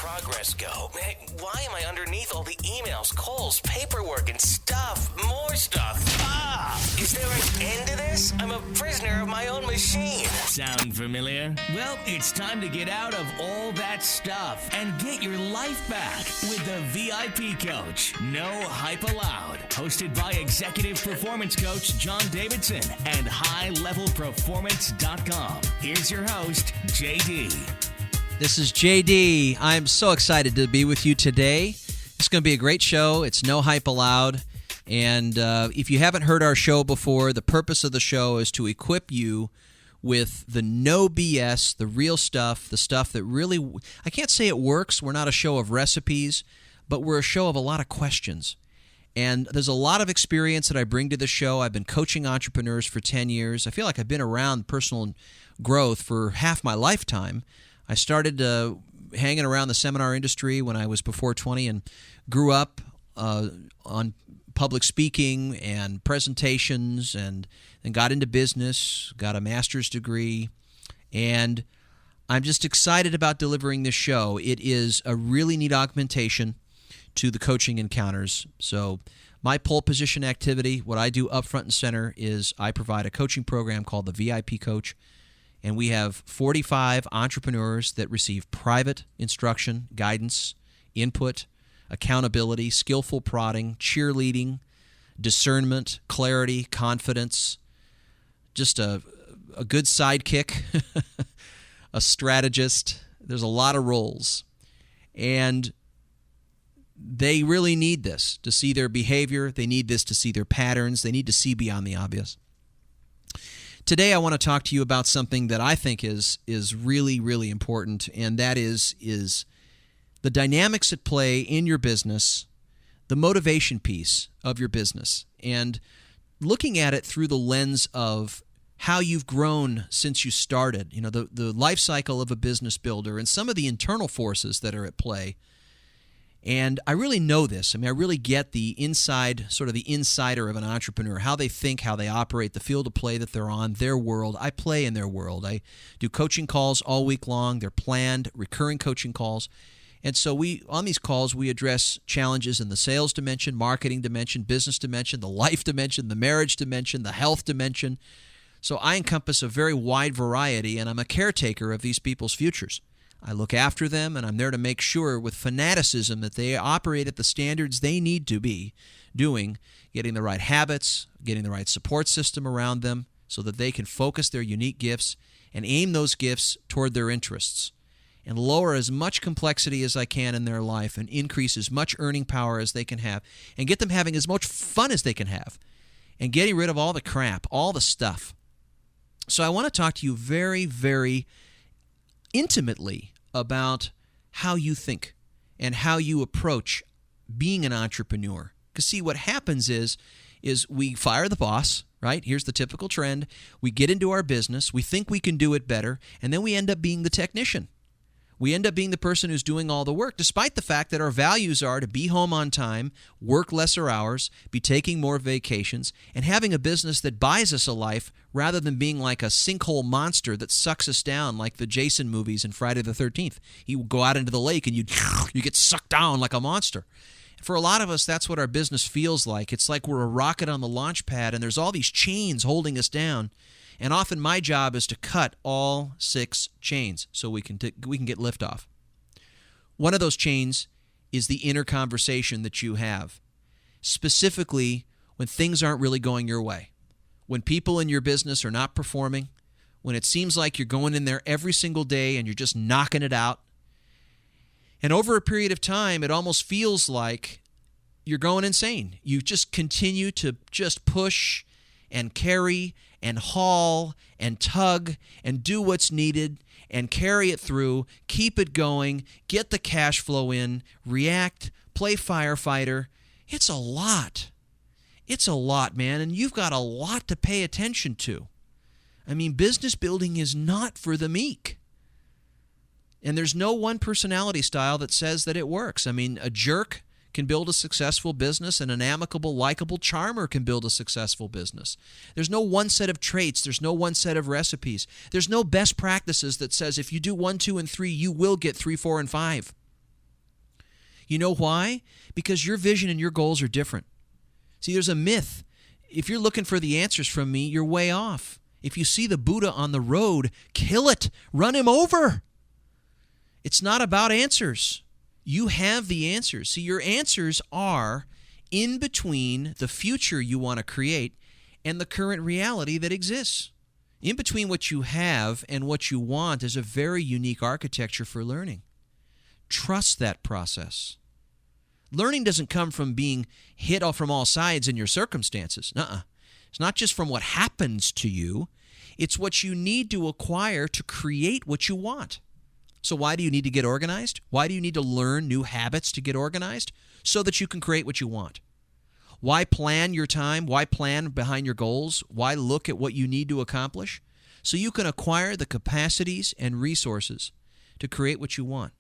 progress go? Hey, why am I underneath all the emails, calls, paperwork, and stuff? More stuff. Is there an end to this? I'm a prisoner of my own machine. Sound familiar? Well, it's time to get out of all that stuff and get your life back with the VIP Coach. No hype allowed. Hosted by Executive Performance Coach John Davidson and HighLevelPerformance.com. Here's your host, JD. This is JD. I'm so excited to be with you today. It's going to be a great show. It's no hype allowed. And if you haven't heard our show before, the purpose of the show is to equip you with the no BS, the real stuff, the stuff that really, I can't say it works. We're not a show of recipes, but we're a show of a lot of questions. And there's a lot of experience that I bring to the show. I've been coaching entrepreneurs for 10 years. I feel like I've been around personal growth for half my lifetime. I started hanging around the seminar industry when I was before 20 and grew up on public speaking and presentations and got into business, got a master's degree, and I'm just excited about delivering this show. It is a really neat augmentation to the coaching encounters. So my pole position activity, what I do up front and center is I provide a coaching program called the VIP Coach, and we have 45 entrepreneurs that receive private instruction, guidance, input, accountability, skillful prodding, cheerleading, discernment, clarity, confidence, just a good sidekick, a strategist. There's a lot of roles. And they really need this to see their behavior. They need this to see their patterns. They need to see beyond the obvious. Today I want to talk to you about something that I think is really, really important, and that is the dynamics at play in your business, the motivation piece of your business, and looking at it through the lens of how you've grown since you started, the life cycle of a business builder and some of the internal forces that are at play. And I really know this. I really get the inside, sort of the insider of an entrepreneur, how they think, how they operate, the field of play that they're on, their world. I play in their world. I do coaching calls all week long. They're planned, recurring coaching calls. And so on these calls, we address challenges in the sales dimension, marketing dimension, business dimension, the life dimension, the marriage dimension, the health dimension. So I encompass a very wide variety, and I'm a caretaker of these people's futures. I look after them, and I'm there to make sure with fanaticism that they operate at the standards they need to be doing, getting the right habits, getting the right support system around them so that they can focus their unique gifts and aim those gifts toward their interests and lower as much complexity as I can in their life and increase as much earning power as they can have and get them having as much fun as they can have and getting rid of all the crap, all the stuff. So I want to talk to you very, very intimately about how you think and how you approach being an entrepreneur. Because see, what happens is we fire the boss, right? Here's the typical trend. We get into our business, we think we can do it better, and then we end up being the technician. We end up being the person who's doing all the work, despite the fact that our values are to be home on time, work lesser hours, be taking more vacations, and having a business that buys us a life rather than being like a sinkhole monster that sucks us down like the Jason movies in Friday the 13th. You go out into the lake and you get sucked down like a monster. For a lot of us, that's what our business feels like. It's like we're a rocket on the launch pad and there's all these chains holding us down. And often my job is to cut all 6 chains so we can get liftoff. One of those chains is the inner conversation that you have, specifically when things aren't really going your way, when people in your business are not performing, when it seems like you're going in there every single day and you're just knocking it out. And over a period of time, it almost feels like you're going insane. You just continue to just push and carry and haul and tug and do what's needed and carry it through, keep it going, get the cash flow in, react, play firefighter. It's a lot. It's a lot, man, and you've got a lot to pay attention to. Business building is not for the meek. And there's no one personality style that says that it works. A jerk can build a successful business, and an amicable, likable charmer can build a successful business. There's no one set of traits. There's no one set of recipes. There's no best practices that says if you do 1, 2, and 3, you will get 3, 4, and 5. You know why? Because your vision and your goals are different. See, there's a myth. If you're looking for the answers from me, you're way off. If you see the Buddha on the road, kill it. Run him over. It's not about answers. You have the answers. See, your answers are in between the future you want to create and the current reality that exists. In between what you have and what you want is a very unique architecture for learning. Trust that process. Learning doesn't come from being hit off from all sides in your circumstances. It's not just from what happens to you. It's what you need to acquire to create what you want. So why do you need to get organized? Why do you need to learn new habits to get organized? So that you can create what you want. Why plan your time? Why plan behind your goals? Why look at what you need to accomplish? So you can acquire the capacities and resources to create what you want.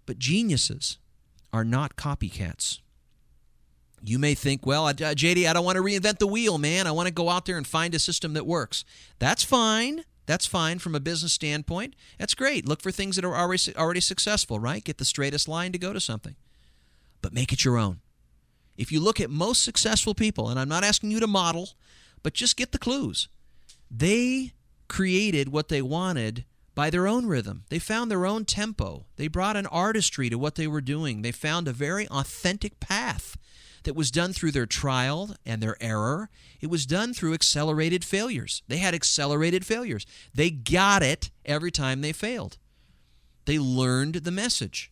But geniuses are not copycats. You may think, well, JD, I don't want to reinvent the wheel, man. I want to go out there and find a system that works. That's fine. That's fine from a business standpoint. That's great. Look for things that are already successful, right? Get the straightest line to go to something. But make it your own. If you look at most successful people, and I'm not asking you to model, but just get the clues. They created what they wanted by their own rhythm. They found their own tempo. They brought an artistry to what they were doing. They found a very authentic path that was done through their trial and their error. It was done through accelerated failures. They had accelerated failures. They got it every time they failed. They learned the message.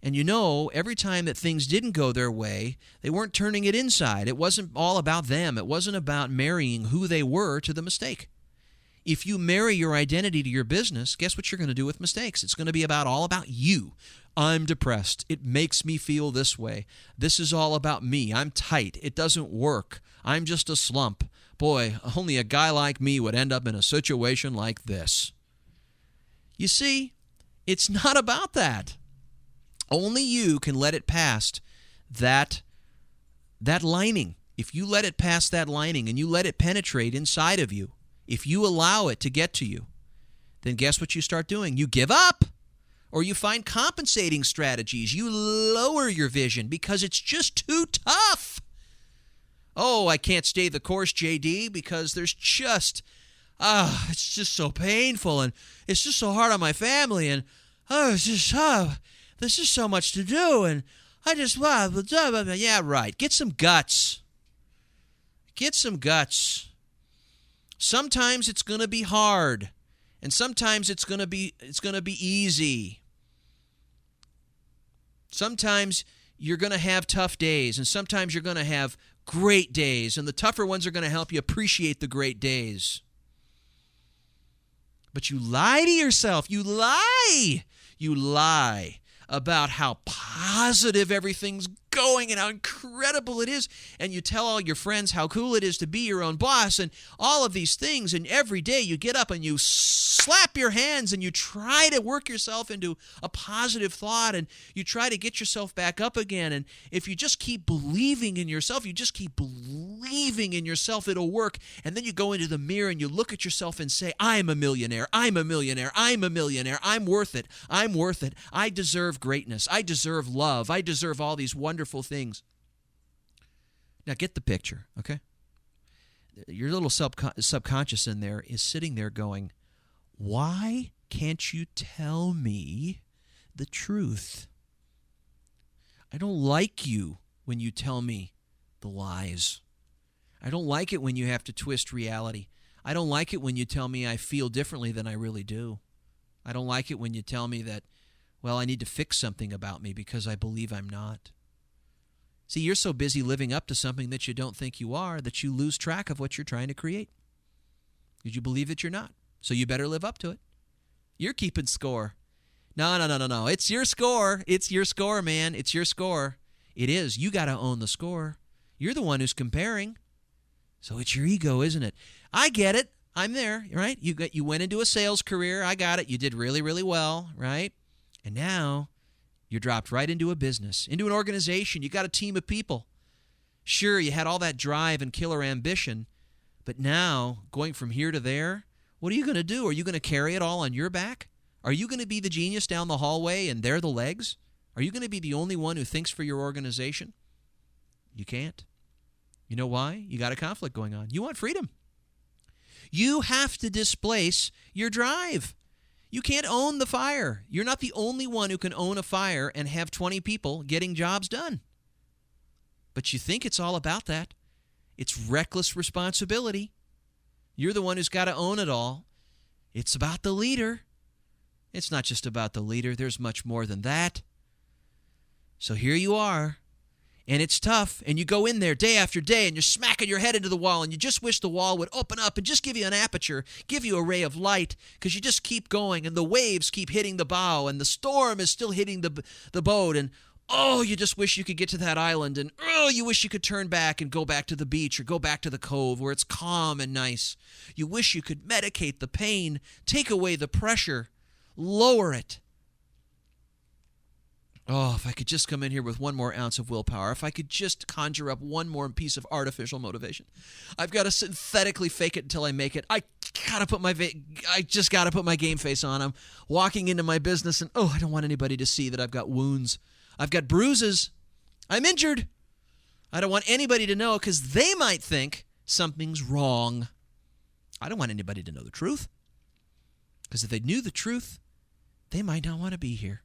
And you know, every time that things didn't go their way, they weren't turning it inside. It wasn't all about them. It wasn't about marrying who they were to the mistake. If you marry your identity to your business, guess what you're going to do with mistakes? It's going to be all about you. I'm depressed. It makes me feel this way. This is all about me. I'm tight. It doesn't work. I'm just a slump. Boy, only a guy like me would end up in a situation like this. You see, it's not about that. Only you can let it past that lining. If you let it past that lining and you let it penetrate inside of you, if you allow it to get to you, then guess what you start doing? You give up, or you find compensating strategies. You lower your vision because it's just too tough. Oh, I can't stay the course, JD, because there's just, it's just so painful, and it's just so hard on my family, and there's just so much to do, and I just, yeah, right. Get some guts. Get some guts. Sometimes it's going to be hard, and sometimes it's going to be easy. Sometimes you're going to have tough days, and sometimes you're going to have great days, and the tougher ones are going to help you appreciate the great days. But you lie to yourself. You lie. You lie about how positive everything's going and how incredible it is, and you tell all your friends how cool it is to be your own boss and all of these things, and every day you get up and you slap your hands and you try to work yourself into a positive thought, and you try to get yourself back up again. And if you just keep believing in yourself, it'll work. And then you go into the mirror and you look at yourself and say, I'm a millionaire, I'm a millionaire, I'm a millionaire, I'm worth it, I'm worth it, I deserve greatness, I deserve love, I deserve all these wonderful things. Now get the picture, okay? Your little subconscious in there is sitting there going, why can't you tell me the truth? I don't like you when you tell me the lies. I don't like it when you have to twist reality. I don't like it when you tell me I feel differently than I really do. I don't like it when you tell me that, well, I need to fix something about me because I believe I'm not. See, you're so busy living up to something that you don't think you are that you lose track of what you're trying to create. Because you believe that you're not. So you better live up to it. You're keeping score. No. It's your score. It's your score, man. It's your score. It is. You got to own the score. You're the one who's comparing. So it's your ego, isn't it? I get it. I'm there, right? You went into a sales career. I got it. You did really, really well, right? And now you're dropped right into a business, into an organization. You got a team of people. Sure, you had all that drive and killer ambition, but now going from here to there, what are you going to do? Are you going to carry it all on your back? Are you going to be the genius down the hallway and they're the legs? Are you going to be the only one who thinks for your organization? You can't. You know why? You got a conflict going on. You want freedom. You have to displace your drive. You can't own the fire. You're not the only one who can own a fire and have 20 people getting jobs done. But you think it's all about that. It's reckless responsibility. You're the one who's got to own it all. It's about the leader. It's not just about the leader. There's much more than that. So here you are, and it's tough, and you go in there day after day, and you're smacking your head into the wall, and you just wish the wall would open up and just give you an aperture, give you a ray of light, because you just keep going, and the waves keep hitting the bow, and the storm is still hitting the boat, and oh, you just wish you could get to that island, and oh, you wish you could turn back and go back to the beach or go back to the cove where it's calm and nice. You wish you could medicate the pain, take away the pressure, lower it. Oh, if I could just come in here with one more ounce of willpower, if I could just conjure up one more piece of artificial motivation. I've got to synthetically fake it until I make it. I just got to put my game face on. I'm walking into my business and, I don't want anybody to see that I've got wounds. I've got bruises. I'm injured. I don't want anybody to know because they might think something's wrong. I don't want anybody to know the truth. Because if they knew the truth, they might not want to be here.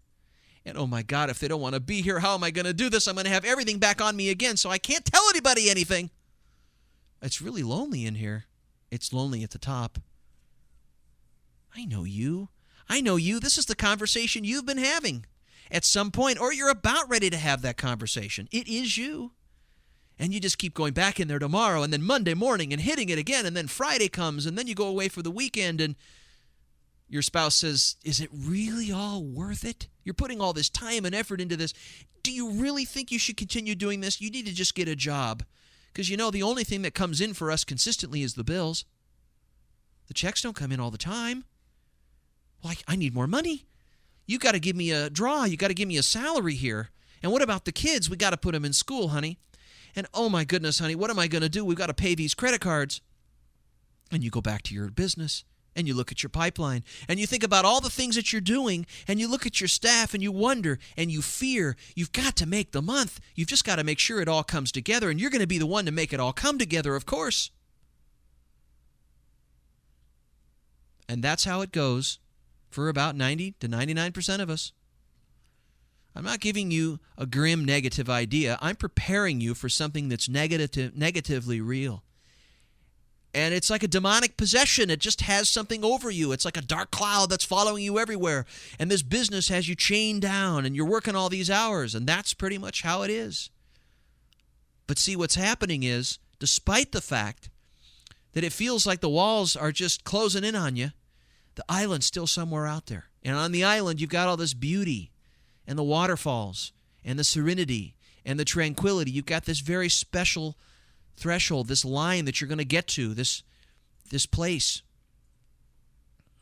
And oh my God, if they don't want to be here, how am I going to do this? I'm going to have everything back on me again, so I can't tell anybody anything. It's really lonely in here. It's lonely at the top. I know you. I know you. This is the conversation you've been having at some point, or you're about ready to have that conversation. It is you. And you just keep going back in there tomorrow, and then Monday morning, and hitting it again, and then Friday comes, and then you go away for the weekend, and your spouse says, is it really all worth it? You're putting all this time and effort into this. Do you really think you should continue doing this? You need to just get a job. Because the only thing that comes in for us consistently is the bills. The checks don't come in all the time. Well, I need more money. You got to give me a draw. You got to give me a salary here. And what about the kids? We got to put them in school, honey. And oh my goodness, honey, what am I going to do? We've got to pay these credit cards. And you go back to your business. And you look at your pipeline, and you think about all the things that you're doing, and you look at your staff, and you wonder, and you fear. You've got to make the month. You've just got to make sure it all comes together, and you're going to be the one to make it all come together, of course. And that's how it goes for about 90 to 99% of us. I'm not giving you a grim, negative idea. I'm preparing you for something that's negatively real. And it's like a demonic possession. It just has something over you. It's like a dark cloud that's following you everywhere. And this business has you chained down, and you're working all these hours, and that's pretty much how it is. But see, what's happening is, despite the fact that it feels like the walls are just closing in on you, the island's still somewhere out there. And on the island, you've got all this beauty, and the waterfalls, and the serenity, and the tranquility. You've got this very special threshold, this line that you're going to get to, this place.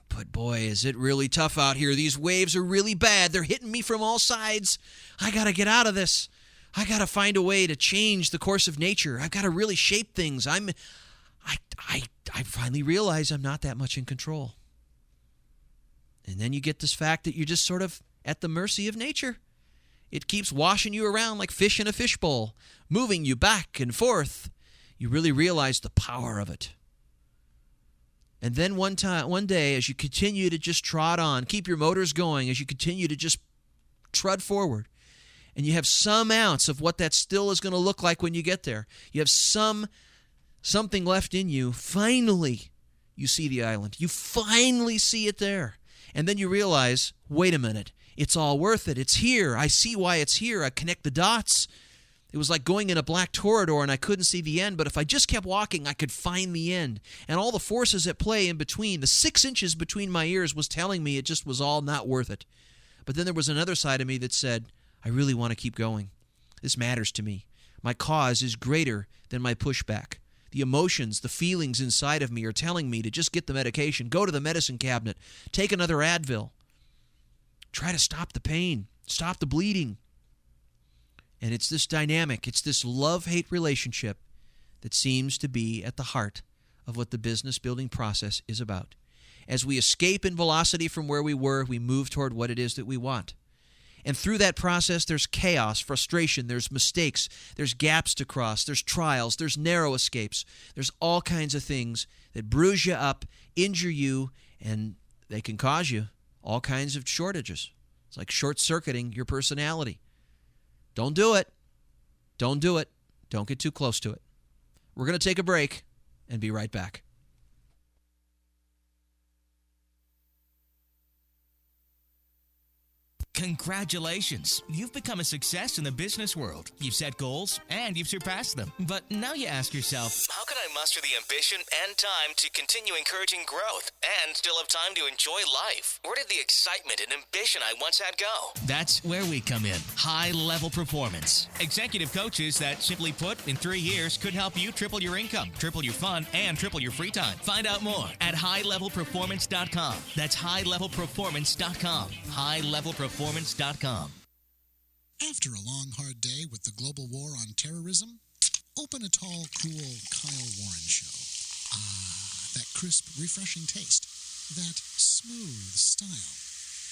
But boy, is it really tough out here. These waves are really bad. They're hitting me from all sides. I got to get out of this. I got to find a way to change the course of nature. I've got to really shape things. I finally realize I'm not that much in control. And then you get this fact that you're just sort of at the mercy of nature. It keeps washing you around like fish in a fishbowl, moving you back and forth. You really realize the power of it. And then one day, as you continue to just trot on, keep your motors going, as you continue to just trud forward, and you have some ounce of what that still is going to look like when you get there. You have something left in you. Finally, you see the island. You finally see it there. And then you realize, wait a minute, it's all worth it. It's here. I see why it's here. I connect the dots. It was like going in a black corridor and I couldn't see the end, but if I just kept walking, I could find the end. And all the forces at play in between, the 6 inches between my ears was telling me it just was all not worth it. But then there was another side of me that said, I really want to keep going. This matters to me. My cause is greater than my pushback. The emotions, the feelings inside of me are telling me to just get the medication, go to the medicine cabinet, take another Advil. Try to stop the pain, stop the bleeding. And it's this dynamic, it's this love-hate relationship that seems to be at the heart of what the business building process is about. As we escape in velocity from where we were, we move toward what it is that we want. And through that process, there's chaos, frustration, there's mistakes, there's gaps to cross, there's trials, there's narrow escapes. There's all kinds of things that bruise you up, injure you, and they can cause you all kinds of shortages. It's like short-circuiting your personality. Don't do it. Don't do it. Don't get too close to it. We're going to take a break and be right back. Congratulations. You've become a success in the business world. You've set goals and you've surpassed them. But now you ask yourself, how can I muster the ambition and time to continue encouraging growth and still have time to enjoy life? Where did the excitement and ambition I once had go? That's where we come in. High-level performance. Executive coaches that, simply put, in 3 years could help you triple your income, triple your fun, and triple your free time. Find out more at highlevelperformance.com. That's highlevelperformance.com. highlevelperformance.com. After a long, hard day with the global war on terrorism, open a tall, cool Kyle Warren show. Ah, that crisp, refreshing taste, that smooth style,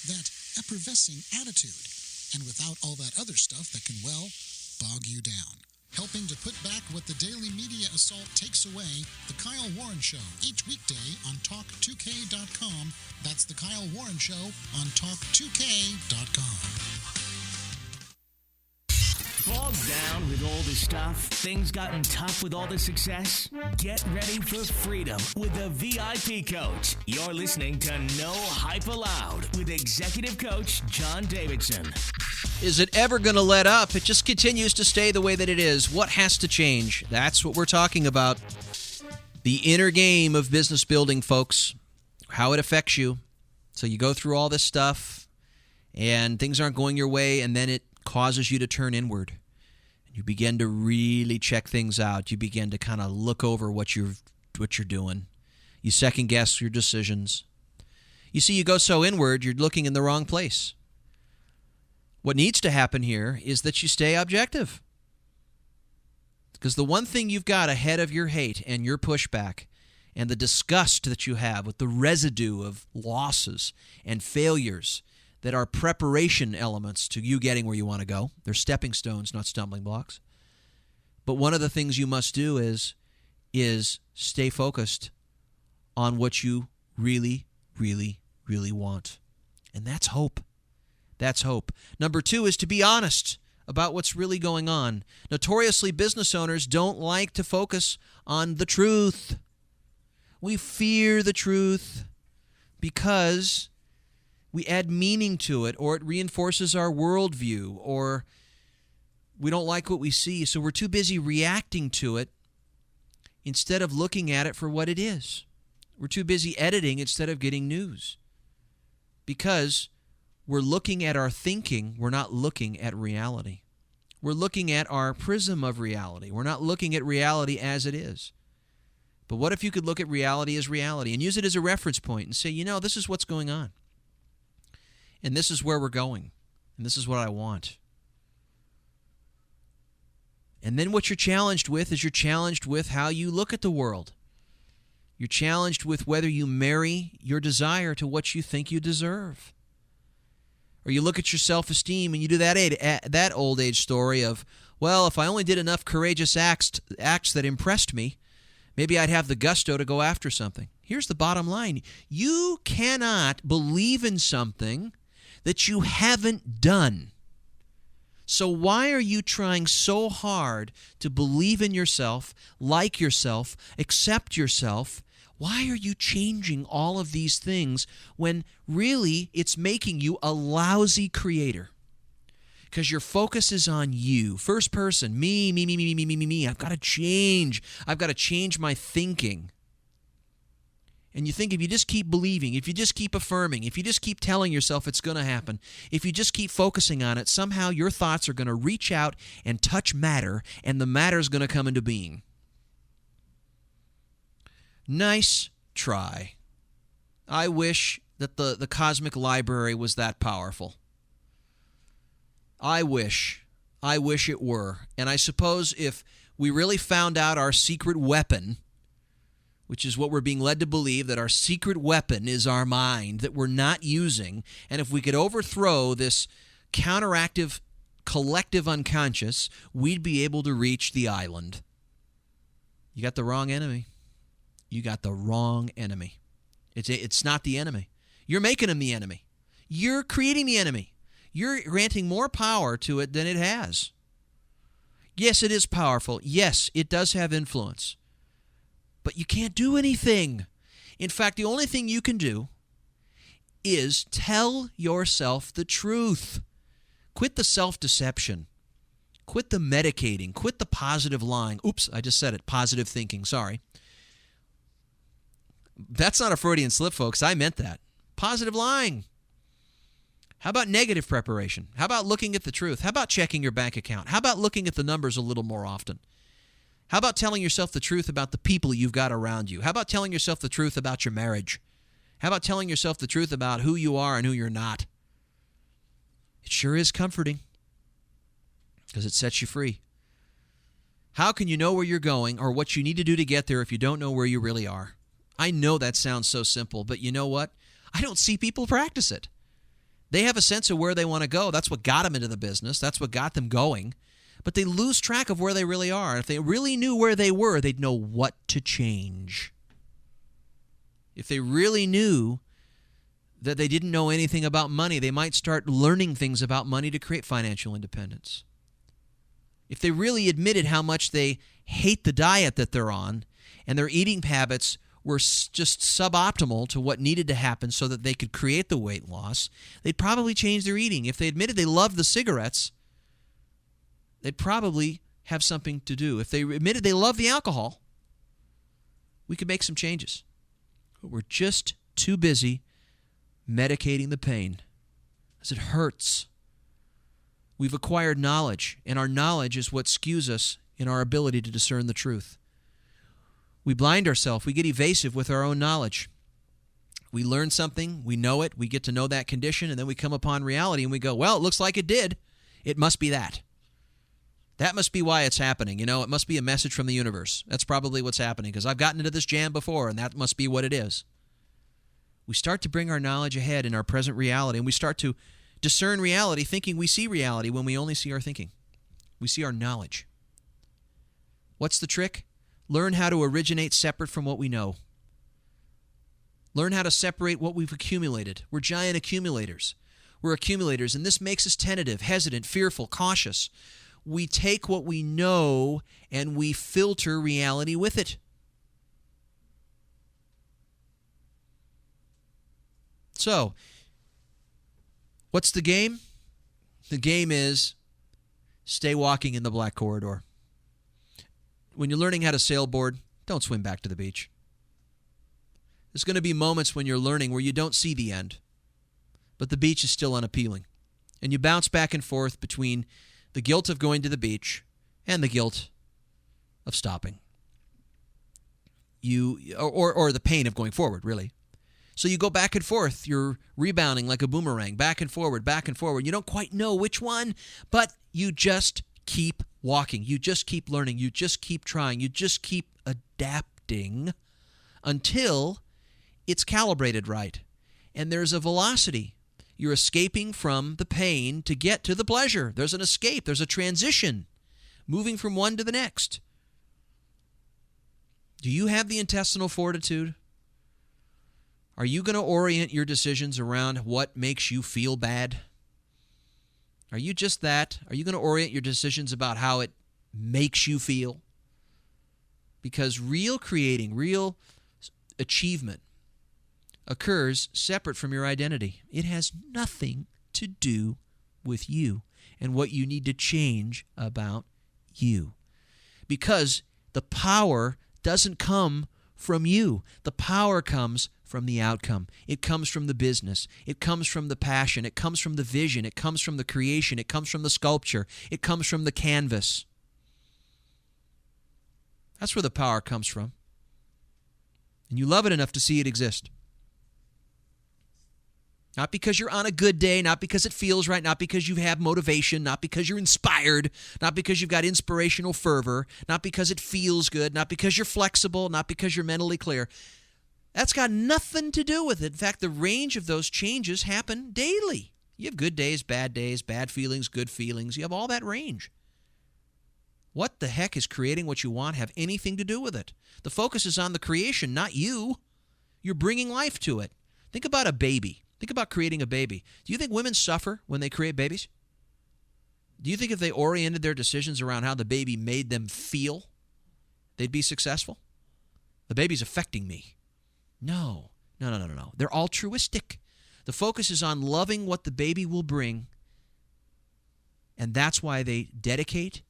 that effervescing attitude, and without all that other stuff that can, well, bog you down. Helping to put back what the daily media assault takes away, The Kyle Warren Show, each weekday on Talk2K.com. That's The Kyle Warren Show on Talk2K.com. Bogged down with all the stuff? Things gotten tough with all the success? Get ready for freedom with the VIP Coach. You're listening to No Hype Allowed with Executive Coach John Davidson. Is it ever going to let up? It just continues to stay the way that it is. What has to change? That's what we're talking about. The inner game of business building, folks. How it affects you. So you go through all this stuff, and things aren't going your way, and then it causes you to turn inward. You begin to really check things out. You begin to kind of look over what you're doing. You second guess your decisions. You see, you go so inward, you're looking in the wrong place. What needs to happen here is that you stay objective. Because the one thing you've got ahead of your hate and your pushback and the disgust that you have with the residue of losses and failures that are preparation elements to you getting where you want to go. They're stepping stones, not stumbling blocks. But one of the things you must do is stay focused on what you really, really, really want. And that's hope. That's hope. Number 2 is to be honest about what's really going on. Notoriously, business owners don't like to focus on the truth. We fear the truth because we add meaning to it, or it reinforces our worldview, or we don't like what we see, so we're too busy reacting to it instead of looking at it for what it is. We're too busy editing instead of getting news. Because we're looking at our thinking, we're not looking at reality. We're looking at our prism of reality. We're not looking at reality as it is. But what if you could look at reality as reality and use it as a reference point and say, this is what's going on. And this is where we're going. And this is what I want. And then what you're challenged with is you're challenged with how you look at the world. You're challenged with whether you marry your desire to what you think you deserve. Or you look at your self-esteem and you do that old age story of, well, if I only did enough courageous acts that impressed me, maybe I'd have the gusto to go after something. Here's the bottom line. You cannot believe in something that you haven't done. So why are you trying so hard to believe in yourself, like yourself, accept yourself? Why are you changing all of these things when really it's making you a lousy creator? Because your focus is on you. First person, me. I've got to change. I've got to change my thinking. And you think if you just keep believing, if you just keep affirming, if you just keep telling yourself it's going to happen, if you just keep focusing on it, somehow your thoughts are going to reach out and touch matter, and the matter is going to come into being. Nice try. I wish that the cosmic library was that powerful. I wish it were. And I suppose if we really found out our secret weapon, which is what we're being led to believe, that our secret weapon is our mind that we're not using, and if we could overthrow this counteractive collective unconscious, we'd be able to reach the island. You got the wrong enemy. You got the wrong enemy. It's not the enemy. You're making him the enemy. You're creating the enemy. You're granting more power to it than it has. Yes, it is powerful. Yes, it does have influence. But you can't do anything. In fact, the only thing you can do is tell yourself the truth. Quit the self-deception. Quit the medicating. Quit the positive lying. Oops, I just said it. Positive thinking. Sorry. That's not a Freudian slip, folks. I meant that. Positive lying. How about negative preparation? How about looking at the truth? How about checking your bank account? How about looking at the numbers a little more often? How about telling yourself the truth about the people you've got around you? How about telling yourself the truth about your marriage? How about telling yourself the truth about who you are and who you're not? It sure is comforting because it sets you free. How can you know where you're going or what you need to do to get there if you don't know where you really are? I know that sounds so simple, but you know what? I don't see people practice it. They have a sense of where they want to go. That's what got them into the business. That's what got them going. But they lose track of where they really are. And if they really knew where they were, they'd know what to change. If they really knew that they didn't know anything about money, they might start learning things about money to create financial independence. If they really admitted how much they hate the diet that they're on and their eating habits were just suboptimal to what needed to happen so that they could create the weight loss, they'd probably change their eating. If they admitted they loved the cigarettes, they'd probably have something to do. If they admitted they love the alcohol, we could make some changes. But we're just too busy medicating the pain because it hurts. We've acquired knowledge, and our knowledge is what skews us in our ability to discern the truth. We blind ourselves. We get evasive with our own knowledge. We learn something, we know it, we get to know that condition, and then we come upon reality and we go, well, it looks like it did. It must be that. That must be why it's happening. You know, it must be a message from the universe. That's probably what's happening because I've gotten into this jam before, and that must be what it is. We start to bring our knowledge ahead in our present reality, and we start to discern reality thinking we see reality when we only see our thinking. We see our knowledge. What's the trick? Learn how to originate separate from what we know. Learn how to separate what we've accumulated. We're giant accumulators. We're accumulators, and this makes us tentative, hesitant, fearful, cautious. We take what we know and we filter reality with it. So, what's the game? The game is stay walking in the black corridor. When you're learning how to sailboard, don't swim back to the beach. There's going to be moments when you're learning where you don't see the end, but the beach is still unappealing. And you bounce back and forth between the guilt of going to the beach and the guilt of stopping. Or the pain of going forward, really. So you go back and forth. You're rebounding like a boomerang, back and forward, back and forward. You don't quite know which one, but you just keep walking. You just keep learning. You just keep trying. You just keep adapting until it's calibrated right. And there's a velocity. You're escaping from the pain to get to the pleasure. There's an escape. There's a transition, moving from one to the next. Do you have the intestinal fortitude? Are you going to orient your decisions around what makes you feel bad? Are you just that? Are you going to orient your decisions about how it makes you feel? Because real creating, real achievement occurs separate from your identity. It has nothing to do with you and what you need to change about you. Because the power doesn't come from you. The power comes from the outcome. It comes from the business. It comes from the passion. It comes from the vision. It comes from the creation. It comes from the sculpture. It comes from the canvas. That's where the power comes from. And you love it enough to see it exist. Not because you're on a good day, not because it feels right, not because you have motivation, not because you're inspired, not because you've got inspirational fervor, not because it feels good, not because you're flexible, not because you're mentally clear. That's got nothing to do with it. In fact, the range of those changes happen daily. You have good days, bad feelings, good feelings. You have all that range. What the heck is creating what you want have anything to do with it? The focus is on the creation, not you. You're bringing life to it. Think about a baby. Think about creating a baby. Do you think women suffer when they create babies? Do you think if they oriented their decisions around how the baby made them feel, they'd be successful? The baby's affecting me. No. They're altruistic. The focus is on loving what the baby will bring, and that's why they dedicate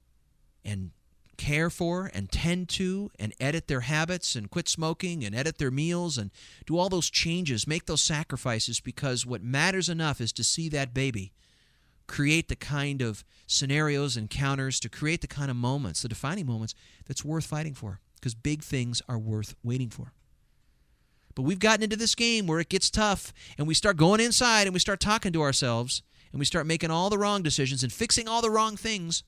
and care for and tend to and edit their habits and quit smoking and edit their meals and do all those changes, make those sacrifices, because what matters enough is to see that baby create the kind of scenarios, encounters, to create the kind of moments, the defining moments that's worth fighting for, because big things are worth waiting for. But we've gotten into this game where it gets tough, and we start going inside and we start talking to ourselves, and we start making all the wrong decisions and fixing all the wrong things.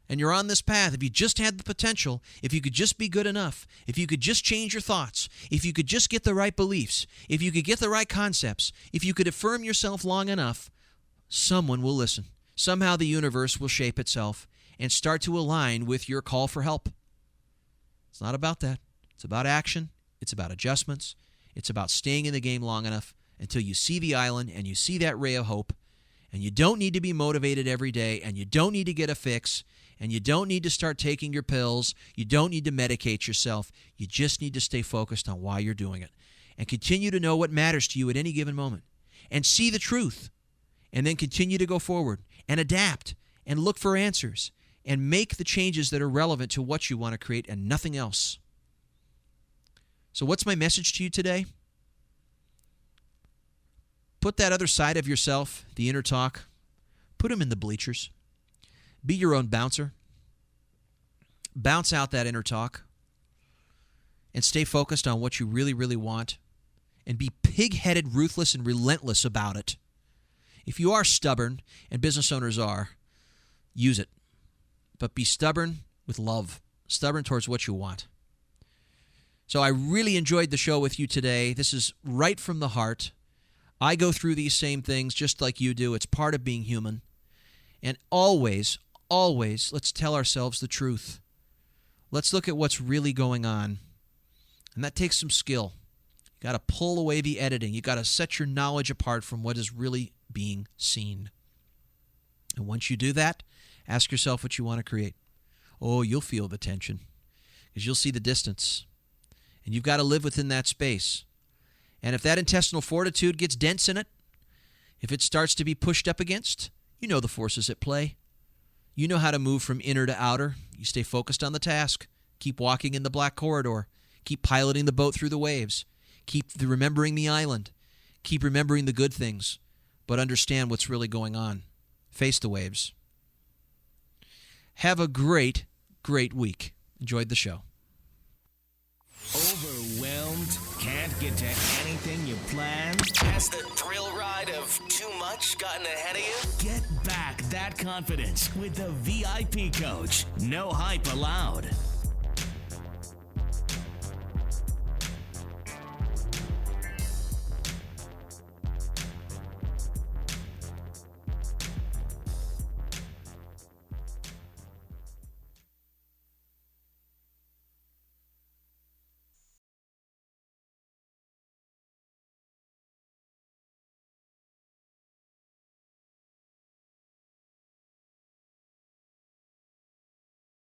And you're on this path. If you just had the potential, if you could just be good enough, if you could just change your thoughts, if you could just get the right beliefs, if you could get the right concepts, if you could affirm yourself long enough, someone will listen. Somehow the universe will shape itself and start to align with your call for help. It's not about that. It's about action. It's about adjustments. It's about staying in the game long enough until you see the island and you see that ray of hope. And you don't need to be motivated every day, and you don't need to get a fix, and you don't need to start taking your pills. You don't need to medicate yourself. You just need to stay focused on why you're doing it and continue to know what matters to you at any given moment and see the truth, and then continue to go forward and adapt and look for answers and make the changes that are relevant to what you want to create and nothing else. So what's my message to you today? Put that other side of yourself, the inner talk, put them in the bleachers. Be your own bouncer. Bounce out that inner talk and stay focused on what you really, really want, and be pig-headed, ruthless, and relentless about it. If you are stubborn, and business owners are, use it. But be stubborn with love, stubborn towards what you want. So I really enjoyed the show with you today. This is right from the heart. I go through these same things just like you do. It's part of being human. And always, let's tell ourselves the truth. Let's look at what's really going on. And that takes some skill. You got to pull away the editing. You got to set your knowledge apart from what is really being seen. And once you do that, ask yourself what you want to create. Oh, you'll feel the tension because you'll see the distance. And you've got to live within that space. And if that intestinal fortitude gets dense in it, if it starts to be pushed up against, you know the forces at play. You know how to move from inner to outer. You stay focused on the task. Keep walking in the black corridor. Keep piloting the boat through the waves. Keep remembering the island. Keep remembering the good things. But understand what's really going on. Face the waves. Have a great, great week. Enjoyed the show. Overwhelmed? Can't get to anything you planned? Has the thrill ride of too much gotten ahead of you? Get back that confidence with the VIP coach. No hype allowed.